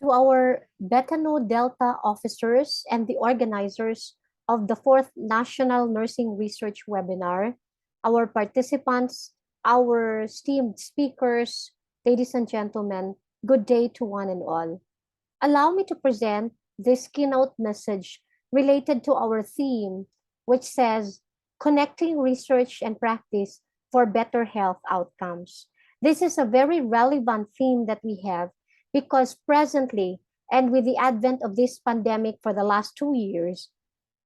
To our Beta Nu Delta officers and the organizers of the 4th National Nursing Research Webinar, our participants, our esteemed speakers, ladies and gentlemen, good day to one and all. Allow me to present this keynote message related to our theme, which says, Connecting Research and Practice for Better Health Outcomes. This is a very relevant theme that we have because presently, and with the advent of this pandemic for the last 2 years,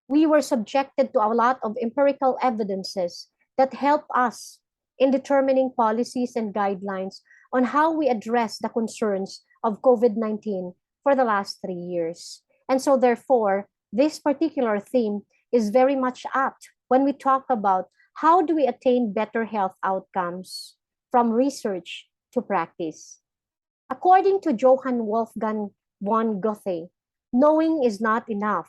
we were subjected to a lot of empirical evidences that help us in determining policies and guidelines on how we address the concerns of COVID-19 for the last 3 years. And so therefore, this particular theme is very much apt when we talk about how do we attain better health outcomes from research to practice. According to Johann Wolfgang von Goethe, knowing is not enough.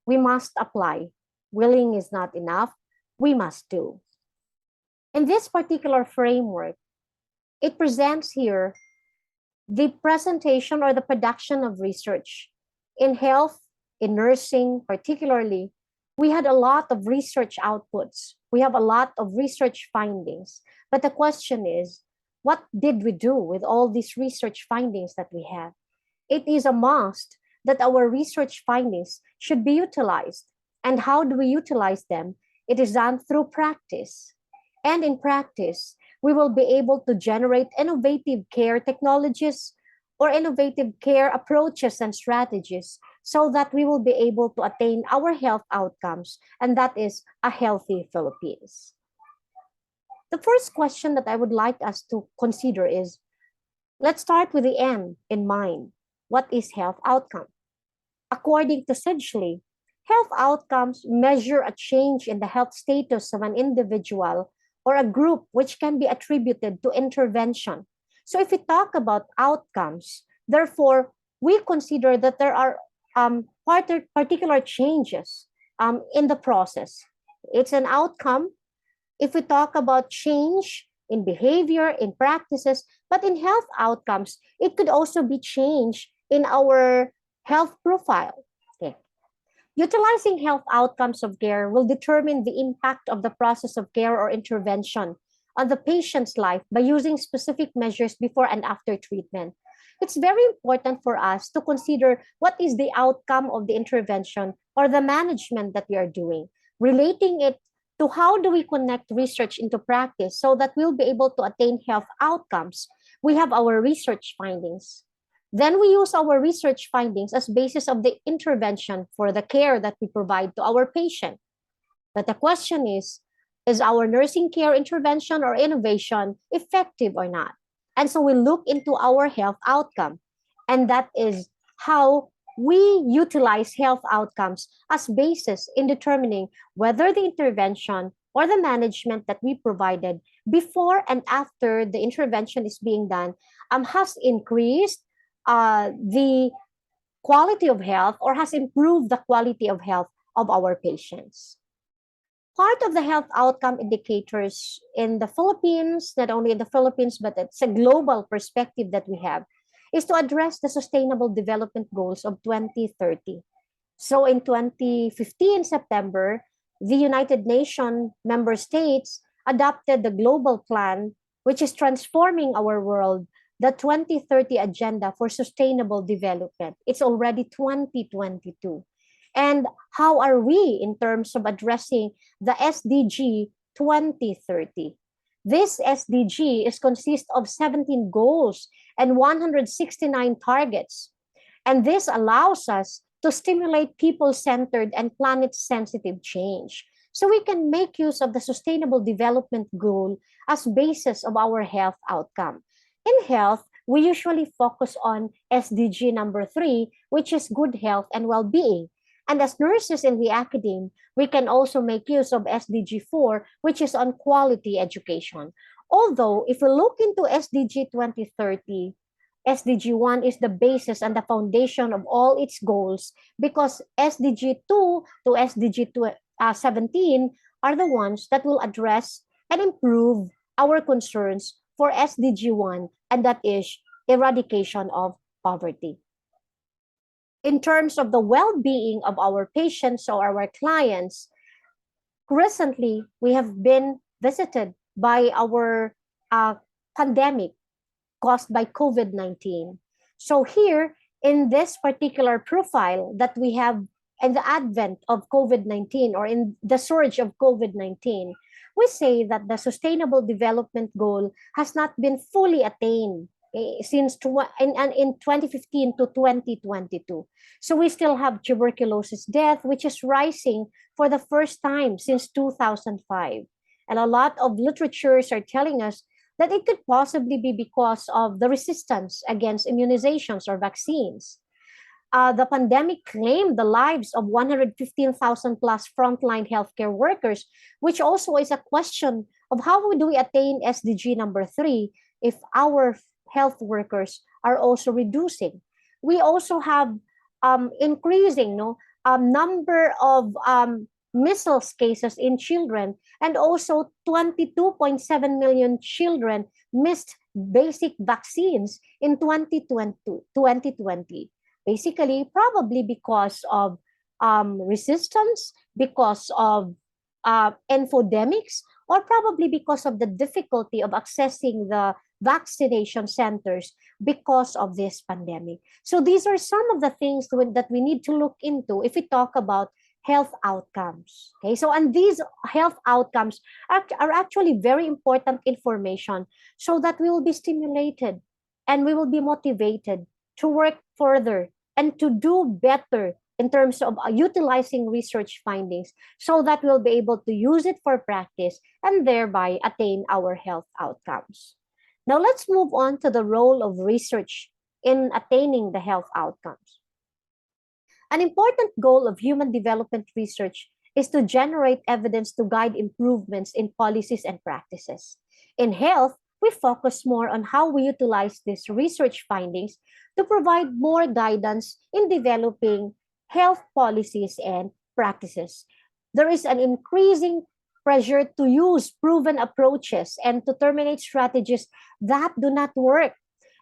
We must apply. Willing is not enough. We must do. In this particular framework, it presents here the presentation or the production of research. In health, in nursing particularly, we had a lot of research outputs. We have a lot of research findings. But the question is, what did we do with all these research findings that we have? It is a must that our research findings should be utilized. And how do we utilize them? It is done through practice. And in practice, we will be able to generate innovative care technologies or innovative care approaches and strategies so that we will be able to attain our health outcomes, and that is a healthy Philippines. The first question that I would like us to consider is, let's start with the end in mind. What is health outcome? According to Sedgley, health outcomes measure a change in the health status of an individual or a group which can be attributed to intervention. So if we talk about outcomes, therefore, we consider that there are particular changes in the process. It's an outcome if we talk about change in behavior, in practices, but in health outcomes, it could also be change in our health profile. Okay. Utilizing health outcomes of care will determine the impact of the process of care or intervention on the patient's life by using specific measures before and after treatment. It's very important for us to consider what is the outcome of the intervention or the management that we are doing, relating it to how do we connect research into practice so that we'll be able to attain health outcomes. We have our research findings. Then we use our research findings as basis of the intervention for the care that we provide to our patient. But the question is our nursing care intervention or innovation effective or not? And so we look into our health outcome. And that is how we utilize health outcomes as basis in determining whether the intervention or the management that we provided before and after the intervention is being done has increased the quality of health or has improved the quality of health of our patients. Part of the health outcome indicators in the Philippines, not only in the Philippines, but it's a global perspective that we have, is to address the Sustainable Development Goals of 2030. So in 2015, September, the United Nations member states adopted the global plan, which is transforming our world, the 2030 Agenda for Sustainable Development. It's already 2022. And how are we in terms of addressing the SDG 2030? This SDG consists of 17 goals and 169 targets. And this allows us to stimulate people-centered and planet-sensitive change. So we can make use of the Sustainable Development Goal as basis of our health outcome. In health, we usually focus on SDG number 3, which is good health and well-being. And as nurses in the academe, we can also make use of SDG 4, which is on quality education. Although, if we look into SDG 2030, SDG 1 is the basis and the foundation of all its goals because SDG 2 to SDG 17 are the ones that will address and improve our concerns for SDG 1, and that is eradication of poverty. in terms of the well-being of our patients or our clients, recently we have been visited by our pandemic caused by COVID-19. So here in this particular profile that we have in the advent of COVID-19 or in the surge of COVID-19, we say that the Sustainable Development Goal has not been fully attained since in 2015 to 2022. So we still have tuberculosis death, which is rising for the first time since 2005. And a lot of literatures are telling us that it could possibly be because of the resistance against immunizations or vaccines. The pandemic claimed the lives of 115,000 plus frontline healthcare workers, which also is a question of how do we attain SDG number 3 if our health workers are also reducing. We also have increasing number of measles cases in children, and also 22.7 million children missed basic vaccines in 2020. Basically, probably because of resistance, because of infodemics, or probably because of the difficulty of accessing the vaccination centers because of this pandemic. So these are some of the things that we need to look into if we talk about health outcomes. Okay, so and these health outcomes are actually very important information so that we will be stimulated and we will be motivated to work further and to do better in terms of utilizing research findings so that we'll be able to use it for practice and thereby attain our health outcomes. Now let's move on to the role of research in attaining the health outcomes. An important goal of human development research is to generate evidence to guide improvements in policies and practices. In health, we focus more on how we utilize these research findings to provide more guidance in developing health policies and practices. There is an increasing pressure to use proven approaches and to terminate strategies that do not work.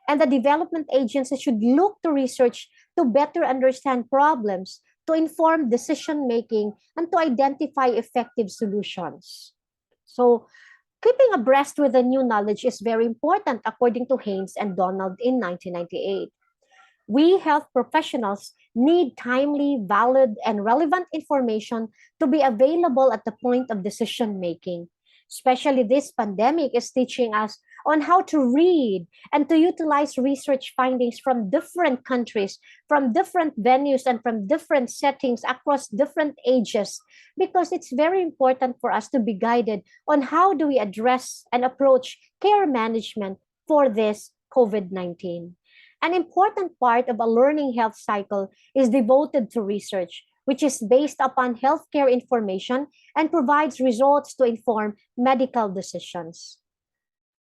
And the development agency should look to research to better understand problems, to inform decision making, and to identify effective solutions. So, keeping abreast with the new knowledge is very important, according to Haynes and Donald in 1998. We health professionals need timely, valid, and relevant information to be available at the point of decision making. Especially this pandemic is teaching us on how to read and to utilize research findings from different countries, from different venues, and from different settings across different ages, because it's very important for us to be guided on how do we address and approach care management for this COVID-19. An important part of a learning health cycle is devoted to research, which is based upon healthcare information and provides results to inform medical decisions.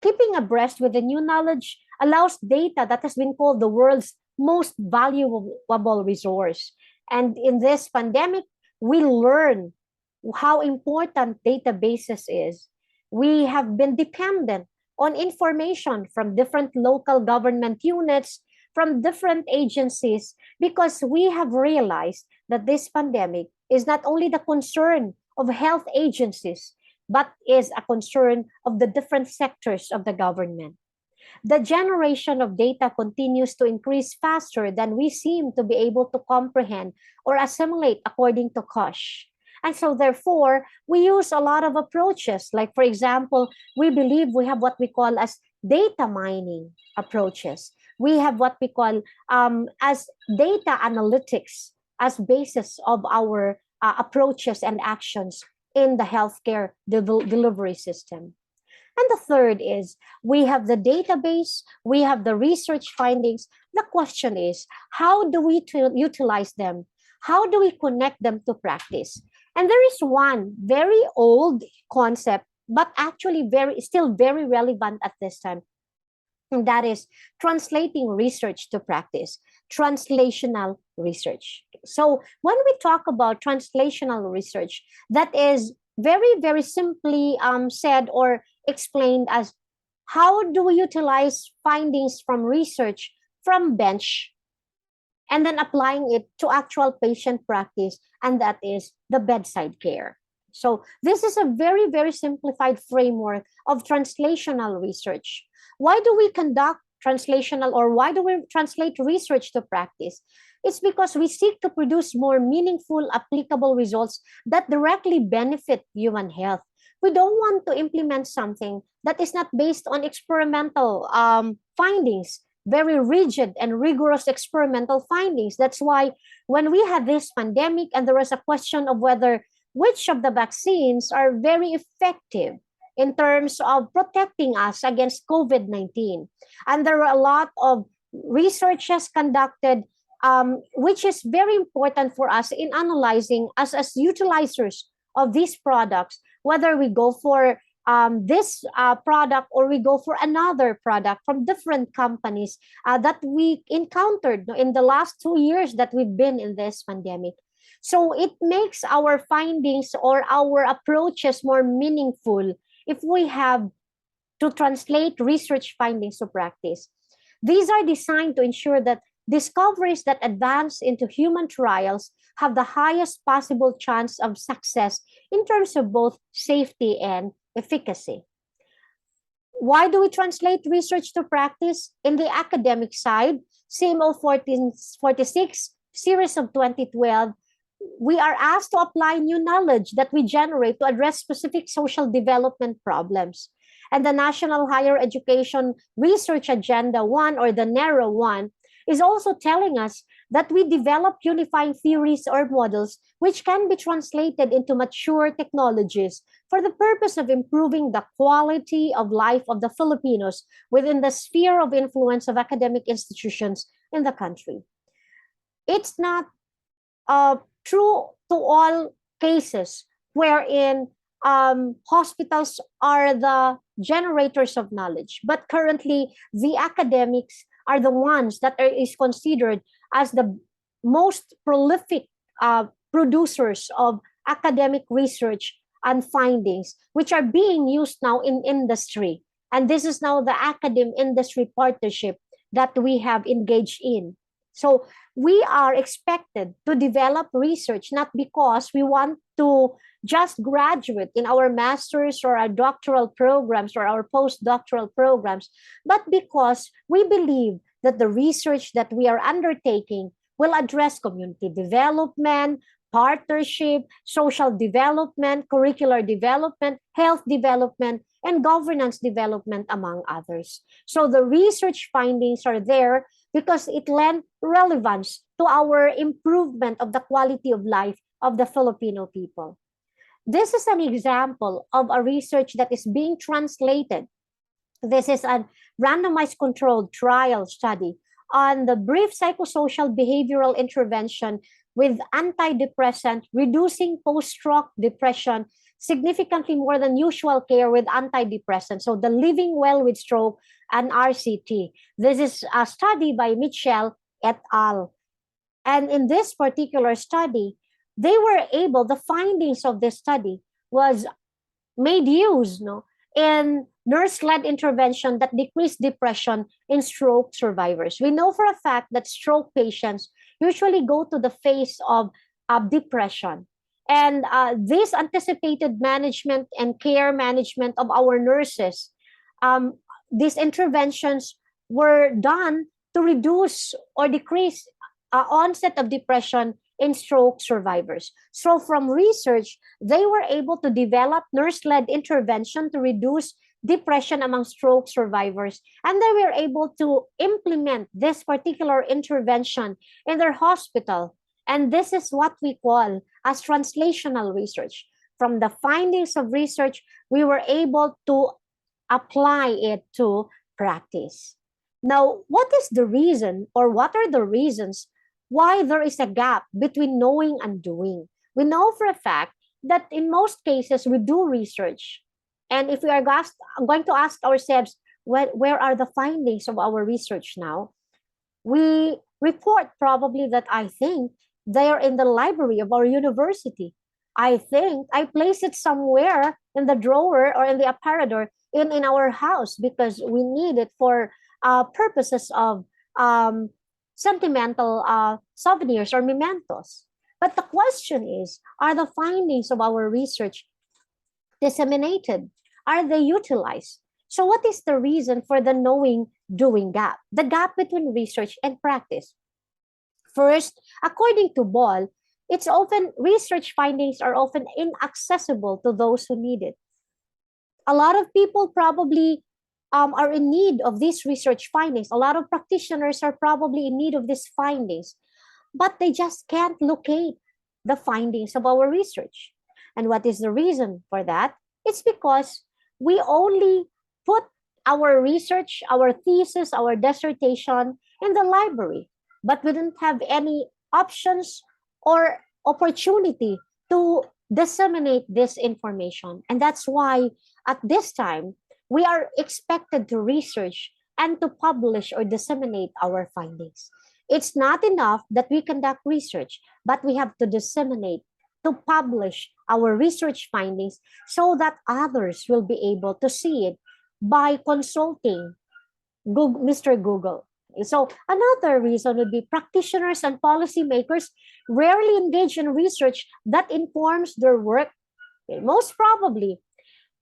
Keeping abreast with the new knowledge allows data that has been called the world's most valuable resource. And in this pandemic, we learn how important databases is. We have been dependent on information from different local government units, from different agencies, because we have realized that this pandemic is not only the concern of health agencies, but is a concern of the different sectors of the government. The generation of data continues to increase faster than we seem to be able to comprehend or assimilate according to Koch. And so therefore, we use a lot of approaches. Like, for example, we believe we have what we call as data mining approaches. We have what we call as data analytics as basis of our approaches and actions in the healthcare delivery system. And the third is we have the database, we have the research findings. The question is, how do we utilize them? How do we connect them to practice? And there is one very old concept, but actually still very relevant at this time. And that is translating research to practice, translational research. So when we talk about translational research, that is very, very simply said or explained as how do we utilize findings from research from bench and then applying it to actual patient practice, and that is the bedside care. So this is a very, very simplified framework of translational research. Why do we conduct translational, or why do we translate research to practice? It's because we seek to produce more meaningful, applicable results that directly benefit human health. We don't want to implement something that is not based on experimental findings, very rigid and rigorous experimental findings. That's why when we had this pandemic and there was a question of whether which of the vaccines are very effective in terms of protecting us against COVID-19. And there were a lot of researches conducted, which is very important for us in analyzing us as utilizers of these products, whether we go for this product or we go for another product from different companies that we encountered in the last 2 years that we've been in this pandemic. So it makes our findings or our approaches more meaningful if we have to translate research findings to practice. These are designed to ensure that discoveries that advance into human trials have the highest possible chance of success in terms of both safety and efficacy. Why do we translate research to practice? In the academic side, CMO 1446, series of 2012, we are asked to apply new knowledge that we generate to address specific social development problems. And the National Higher Education Research Agenda 1, or the narrow one, is also telling us that we develop unifying theories or models which can be translated into mature technologies for the purpose of improving the quality of life of the Filipinos within the sphere of influence of academic institutions in the country. It's not true to all cases wherein hospitals are the generators of knowledge, but currently the academics are the ones that is considered as the most prolific producers of academic research and findings, which are being used now in industry. And this is now the academic-industry partnership that we have engaged in. So we are expected to develop research not because we want to just graduate in our master's or our doctoral programs or our postdoctoral programs, but because we believe that the research that we are undertaking will address community development, partnership, social development, curricular development, health development, and governance development, among others. So the research findings are there because it lends relevance to our improvement of the quality of life of the Filipino people. This is an example of a research that is being translated. This is a randomized controlled trial study on the brief psychosocial behavioral intervention with antidepressant, reducing post-stroke depression significantly more than usual care with antidepressants. So the living well with stroke and RCT. This is a study by Mitchell et al. And in this particular study, they were able, the findings of this study was made use in nurse-led intervention that decreased depression in stroke survivors. We know for a fact that stroke patients usually go to the phase of depression. And this anticipated management and care management of our nurses, these interventions were done to reduce or decrease onset of depression in stroke survivors. So from research, they were able to develop nurse-led intervention to reduce depression among stroke survivors. And they were able to implement this particular intervention in their hospital. And this is what we call as translational research. From the findings of research, we were able to apply it to practice. Now, what is the reason, or what are the reasons why there is a gap between knowing and doing? We know for a fact that in most cases we do research. And if we are going to ask ourselves, where are the findings of our research now? We report probably that I think they are in the library of our university. I think I place it somewhere in the drawer or in the aparador in our house because we need it for purposes of sentimental souvenirs or mementos. But the question is, are the findings of our research disseminated? Are they utilized? So what is the reason for the knowing doing gap, the gap between research and practice? First, according to Ball, it's often research findings are often inaccessible to those who need it. A lot of people probably are in need of these research findings. A lot of practitioners are probably in need of these findings, but they just can't locate the findings of our research. And what is the reason for that? It's because we only put our research, our thesis, our dissertation in the library, but we didn't have any options or opportunity to disseminate this information. And that's why at this time, we are expected to research and to publish or disseminate our findings. It's not enough that we conduct research, but we have to disseminate, to publish our research findings so that others will be able to see it by consulting Google, Mr. Google. So another reason would be practitioners and policymakers rarely engage in research that informs their work. Okay, most probably,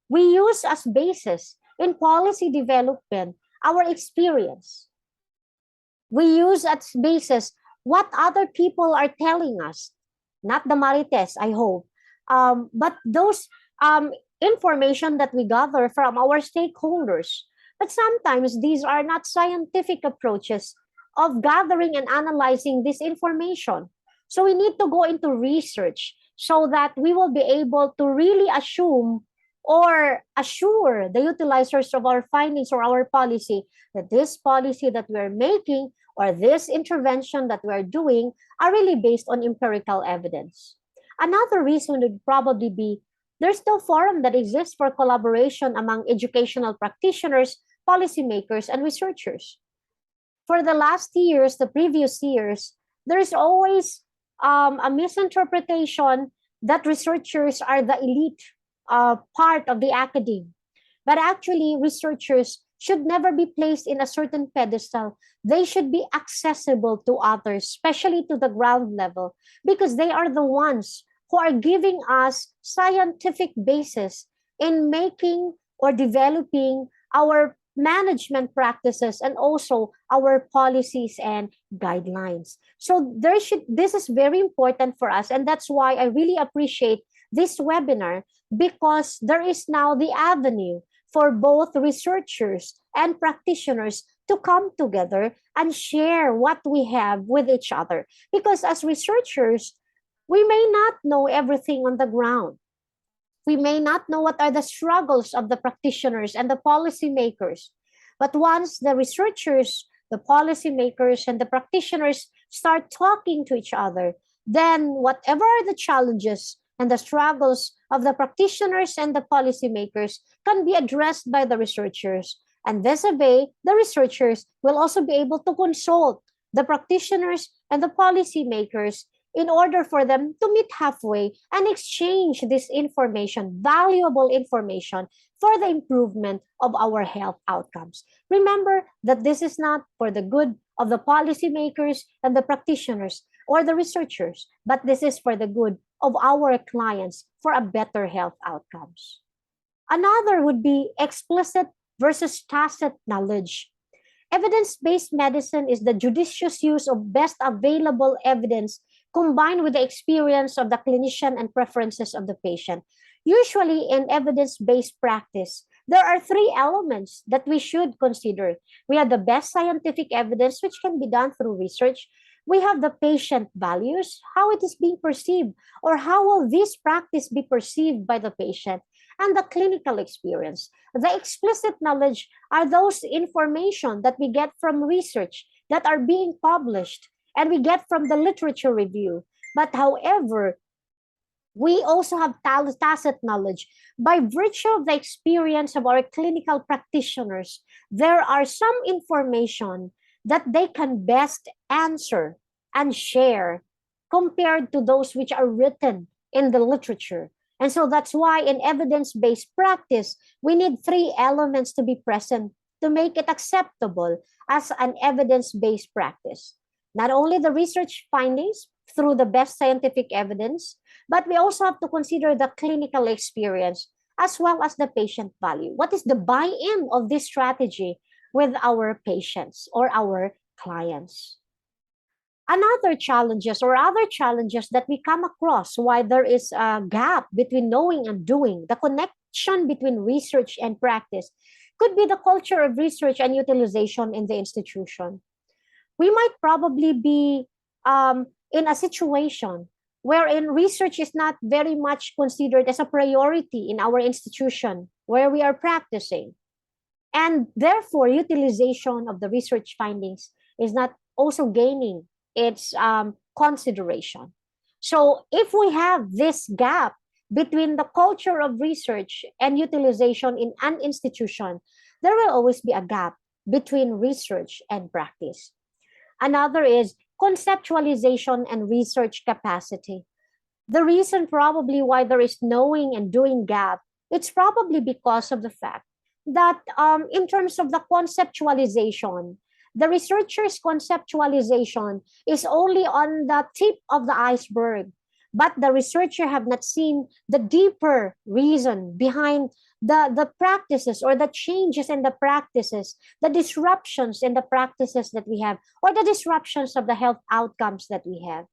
we use as basis in policy development our experience. We use as basis what other people are telling us, not the marites, I hope, but those information that we gather from our stakeholders. But sometimes these are not scientific approaches of gathering and analyzing this information. So we need to go into research so that we will be able to really assume or assure the utilizers of our findings or our policy that this policy that we're making or this intervention that we're doing are really based on empirical evidence. Another reason would probably be there's no forum that exists for collaboration among educational practitioners, policymakers, and researchers. For the last years, the previous years, there is always a misinterpretation that researchers are the elite part of the academe. But actually, researchers should never be placed in a certain pedestal. They should be accessible to others, especially to the ground level, because they are the ones who are giving us scientific basis in making or developing our management practices and also our policies and guidelines. So this is very important for us, and that's why I really appreciate this webinar, because there is now the avenue for both researchers and practitioners to come together and share what we have with each other. Because as researchers, we may not know everything on the ground. We may not know what are the struggles of the practitioners and the policymakers. But once the researchers, the policymakers, and the practitioners start talking to each other, then whatever are the challenges and the struggles of the practitioners and the policymakers can be addressed by the researchers. And this way, the researchers will also be able to consult the practitioners and the policymakers in order for them to meet halfway and exchange this information, valuable information, for the improvement of our health outcomes. Remember that this is not for the good of the policymakers and the practitioners or the researchers, but this is for the good of our clients for a better health outcomes. Another would be explicit versus tacit knowledge. Evidence-based medicine is the judicious use of best available evidence combined with the experience of the clinician and preferences of the patient. Usually in evidence-based practice, there are three elements that we should consider. We have the best scientific evidence, which can be done through research. We have the patient values, how it is being perceived, or how will this practice be perceived by the patient, and the clinical experience. The explicit knowledge are those information that we get from research that are being published and we get from the literature review. But however, we also have tacit knowledge. By virtue of the experience of our clinical practitioners, there are some information that they can best answer and share compared to those which are written in the literature. And so that's why in evidence-based practice, we need three elements to be present to make it acceptable as an evidence-based practice. Not only the research findings through the best scientific evidence, but we also have to consider the clinical experience as well as the patient value. What is the buy-in of this strategy with our patients or our clients? Another challenges or other challenges that we come across why there is a gap between knowing and doing, the connection between research and practice, could be the culture of research and utilization in the institution. We might probably be in a situation wherein research is not very much considered as a priority in our institution where we are practicing. And therefore, utilization of the research findings is not also gaining its consideration. So if we have this gap between the culture of research and utilization in an institution, there will always be a gap between research and practice. Another is conceptualization and research capacity. The reason probably why there is knowing and doing gap, it's probably because of the fact that in terms of the conceptualization, the researcher's conceptualization is only on the tip of the iceberg, but the researcher have not seen the deeper reason behind the practices or the changes in the practices, the disruptions in the practices that we have, or the disruptions of the health outcomes that we have.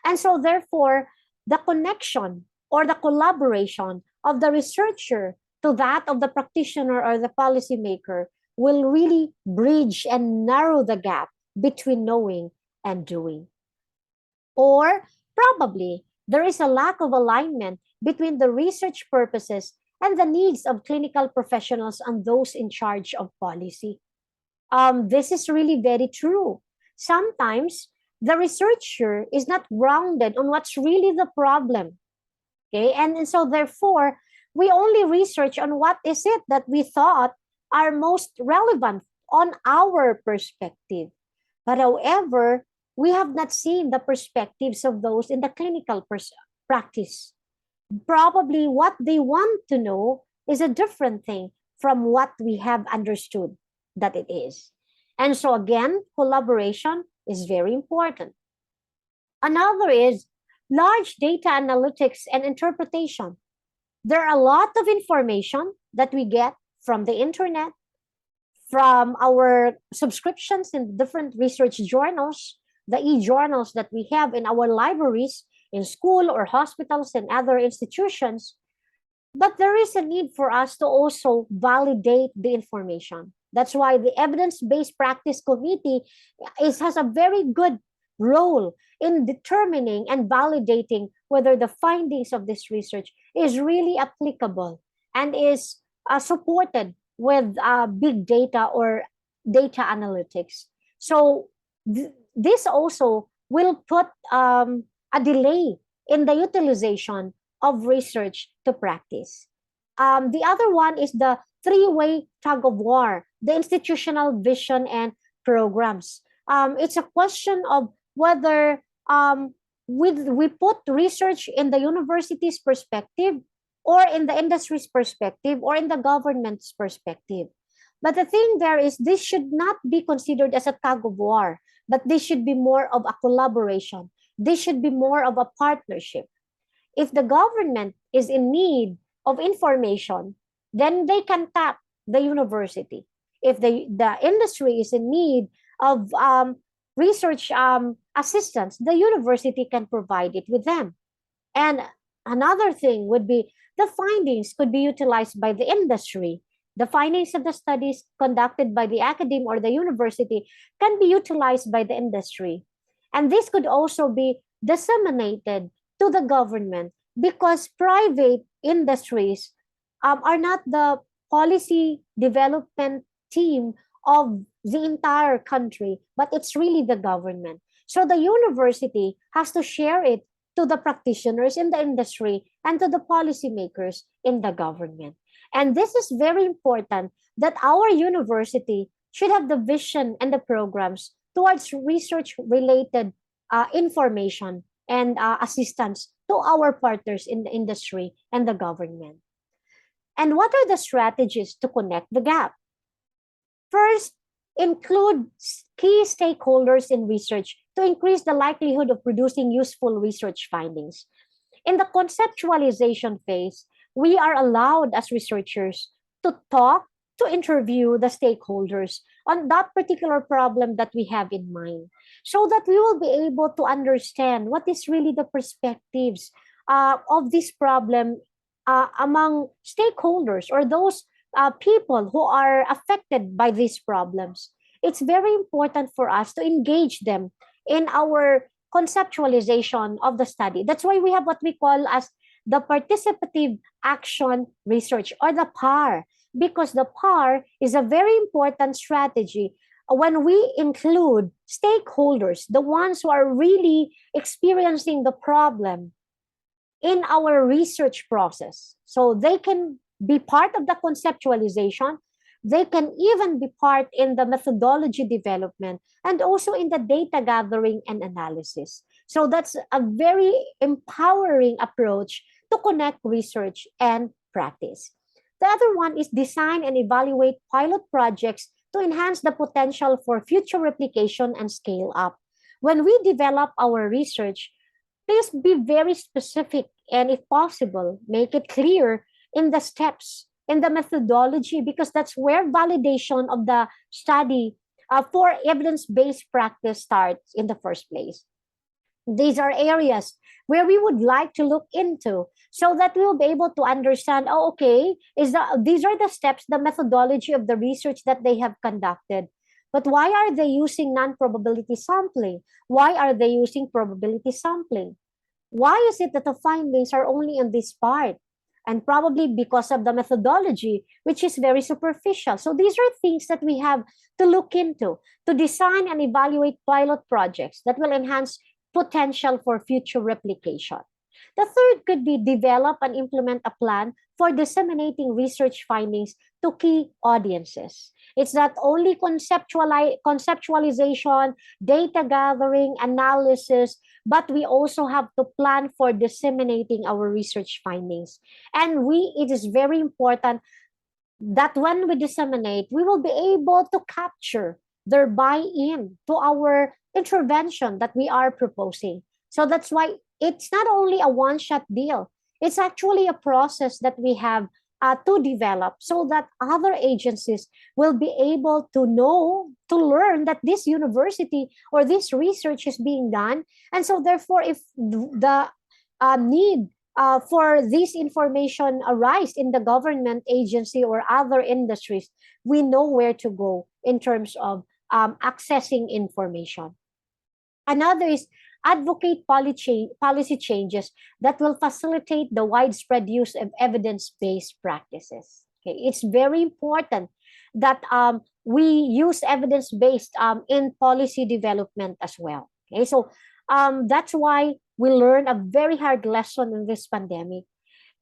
And so therefore, the connection or the collaboration of the researcher to that of the practitioner or the policymaker will really bridge and narrow the gap between knowing and doing. Or probably there is a lack of alignment between the research purposes and the needs of clinical professionals and those in charge of policy. This is really very true. Sometimes the researcher is not grounded on what's really the problem. Okay, and so therefore, we only research on what is it that we thought are most relevant on our perspective. But however, we have not seen the perspectives of those in the clinical practice. Probably what they want to know is a different thing from what we have understood that it is. And so again, collaboration is very important. Another is large data analytics and interpretation. There are a lot of information that we get from the internet, from our subscriptions in different research journals, the e-journals that we have in our libraries, in school or hospitals and other institutions. But there is a need for us to also validate the information. That's why the Evidence-Based Practice Committee has a very good role in determining and validating whether the findings of this research is really applicable and is supported with big data or data analytics. So this also will put a delay in the utilization of research to practice. The other one is the three-way tug of war, the institutional vision and programs. It's a question of whether we put research in the university's perspective or in the industry's perspective or in the government's perspective. But the thing there is this should not be considered as a tug of war, but this should be more of a collaboration. This should be more of a partnership. If the government is in need of information, then they can tap the university. If the industry is in need of research assistance, the university can provide it with them. And another thing would be the findings could be utilized by the industry. The findings of the studies conducted by the academe or the university can be utilized by the industry. And this could also be disseminated to the government because private industries are not the policy development team of the entire country, but it's really the government. So the university has to share it to the practitioners in the industry and to the policymakers in the government. And this is very important that our university should have the vision and the programs towards research-related information and assistance to our partners in the industry and the government. And what are the strategies to connect the gap? First, include key stakeholders in research to increase the likelihood of producing useful research findings. In the conceptualization phase, we are allowed as researchers to talk, to interview the stakeholders on that particular problem that we have in mind, so that we will be able to understand what is really the perspectives of this problem among stakeholders or those people who are affected by these problems. It's very important for us to engage them in our conceptualization of the study. That's why we have what we call as the participative action research, or the PAR, because the PAR is a very important strategy when we include stakeholders, the ones who are really experiencing the problem in our research process. So they can be part of the conceptualization, they can even be part in the methodology development, and also in the data gathering and analysis. So that's a very empowering approach to connect research and practice. The other one is design and evaluate pilot projects to enhance the potential for future replication and scale up. When we develop our research, please be very specific, and if possible, make it clear in the steps, in the methodology, because that's where validation of the study for evidence-based practice starts in the first place. These are areas where we would like to look into, so that we will be able to understand, oh, okay, these are the steps, the methodology of the research that they have conducted. But why are they using non-probability sampling? Why are they using probability sampling? Why is it that the findings are only in this part? And probably because of the methodology, which is very superficial. So these are things that we have to look into, to design and evaluate pilot projects that will enhance potential for future replication. The third could be develop and implement a plan for disseminating research findings to key audiences. It's not only conceptualization, data gathering, analysis, but we also have to plan for disseminating our research findings. And it is very important that when we disseminate, we will be able to capture their buy-in to our intervention that we are proposing. So that's why it's not only a one-shot deal. It's actually a process that we have to develop, so that other agencies will be able to know, to learn that this university or this research is being done. And so therefore, if the need for this information arise in the government agency or other industries, we know where to go in terms of accessing information. Another is advocate policy changes that will facilitate the widespread use of evidence-based practices. Okay, it's very important that we use evidence-based in policy development as well. Okay, so that's why we learn a very hard lesson in this pandemic.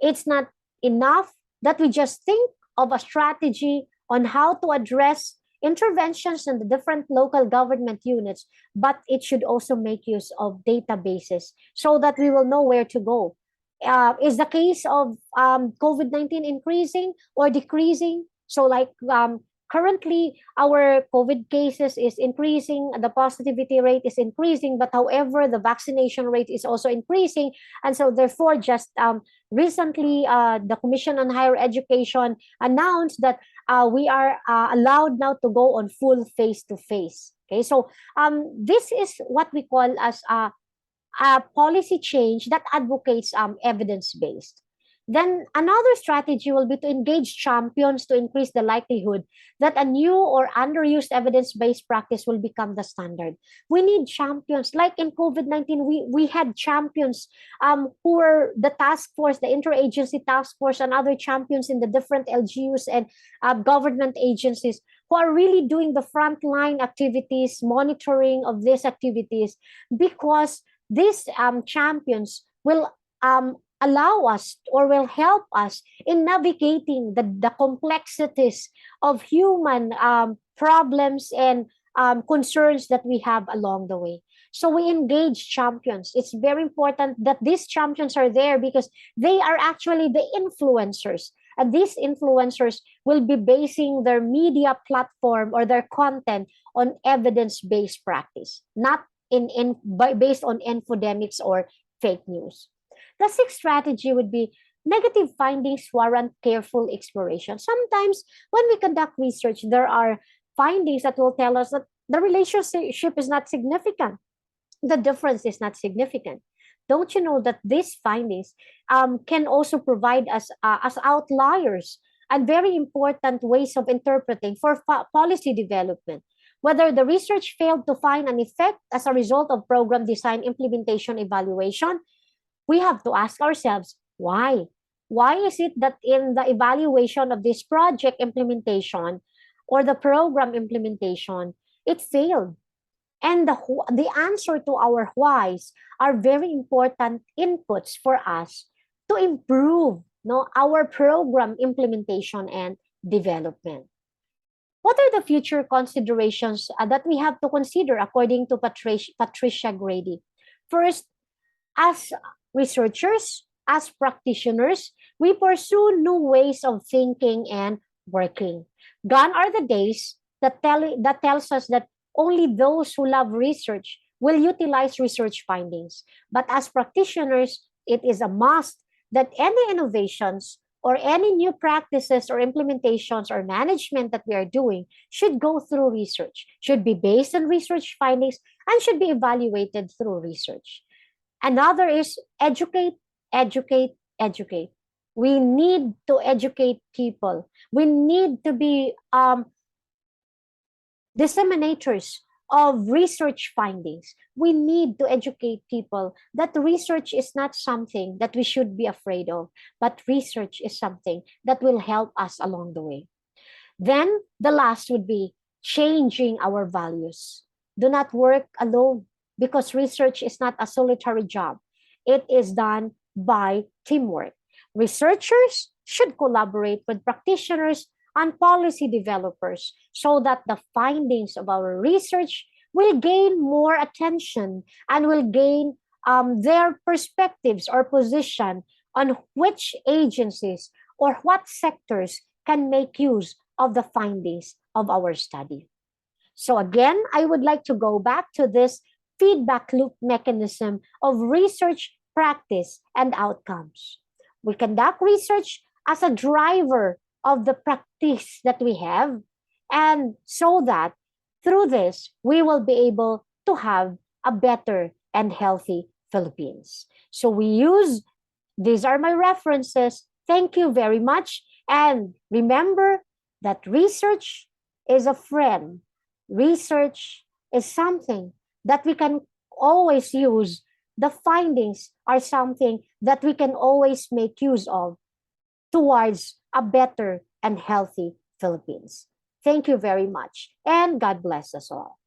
It's not enough that we just think of a strategy on how to address interventions in the different local government units, but it should also make use of databases so that we will know where to go. Is the case of COVID-19 increasing or decreasing? So like currently, our COVID cases is increasing, the positivity rate is increasing, but however, the vaccination rate is also increasing. And so therefore, just recently, the Commission on Higher Education announced that we are allowed now to go on full face-to-face. Okay, so this is what we call as a policy change that advocates evidence-based. Then another strategy will be to engage champions to increase the likelihood that a new or underused evidence-based practice will become the standard. We need champions. Like in COVID-19, we had champions who were the task force, the interagency task force, and other champions in the different LGUs and government agencies who are really doing the frontline activities, monitoring of these activities, because these champions will allow us or will help us in navigating the complexities of human problems and concerns that we have along the way. So we engage champions. It's very important that these champions are there because they are actually the influencers And these influencers will be basing their media platform or their content on evidence-based practice, not based on infodemics or fake news. The sixth strategy would be negative findings warrant careful exploration. Sometimes when we conduct research, there are findings that will tell us that the relationship is not significant. The difference is not significant. Don't you know that these findings can also provide us as outliers and very important ways of interpreting for policy development? Whether the research failed to find an effect as a result of program design, implementation, evaluation, we have to ask ourselves, why? Why is it that in the evaluation of this project implementation or the program implementation, it failed? And the answer to our whys are very important inputs for us to improve our program implementation and development. What are the future considerations that we have to consider according to Patricia Grady? First, as researchers, as practitioners, we pursue new ways of thinking and working. Gone are the days that tells us that only those who love research will utilize research findings. But as practitioners, it is a must that any innovations or any new practices or implementations or management that we are doing should go through research, should be based on research findings, and should be evaluated through research. Another is educate, educate, educate. We need to educate people. We need to be disseminators of research findings. We need to educate people that research is not something that we should be afraid of, but research is something that will help us along the way. Then the last would be changing our values. Do not work alone because research is not a solitary job. It is done by teamwork. Researchers should collaborate with practitioners and policy developers so that the findings of our research will gain more attention and will gain their perspectives or position on which agencies or what sectors can make use of the findings of our study. So again, I would like to go back to this feedback loop mechanism of research, practice, and outcomes. We conduct research as a driver of the practice that we have, and so that through this, we will be able to have a better and healthy Philippines. So we use, these are my references. Thank you very much. And remember that research is a friend. Research is something that we can always use. The findings are something that we can always make use of towards a better and healthy Philippines. Thank you very much, and God bless us all.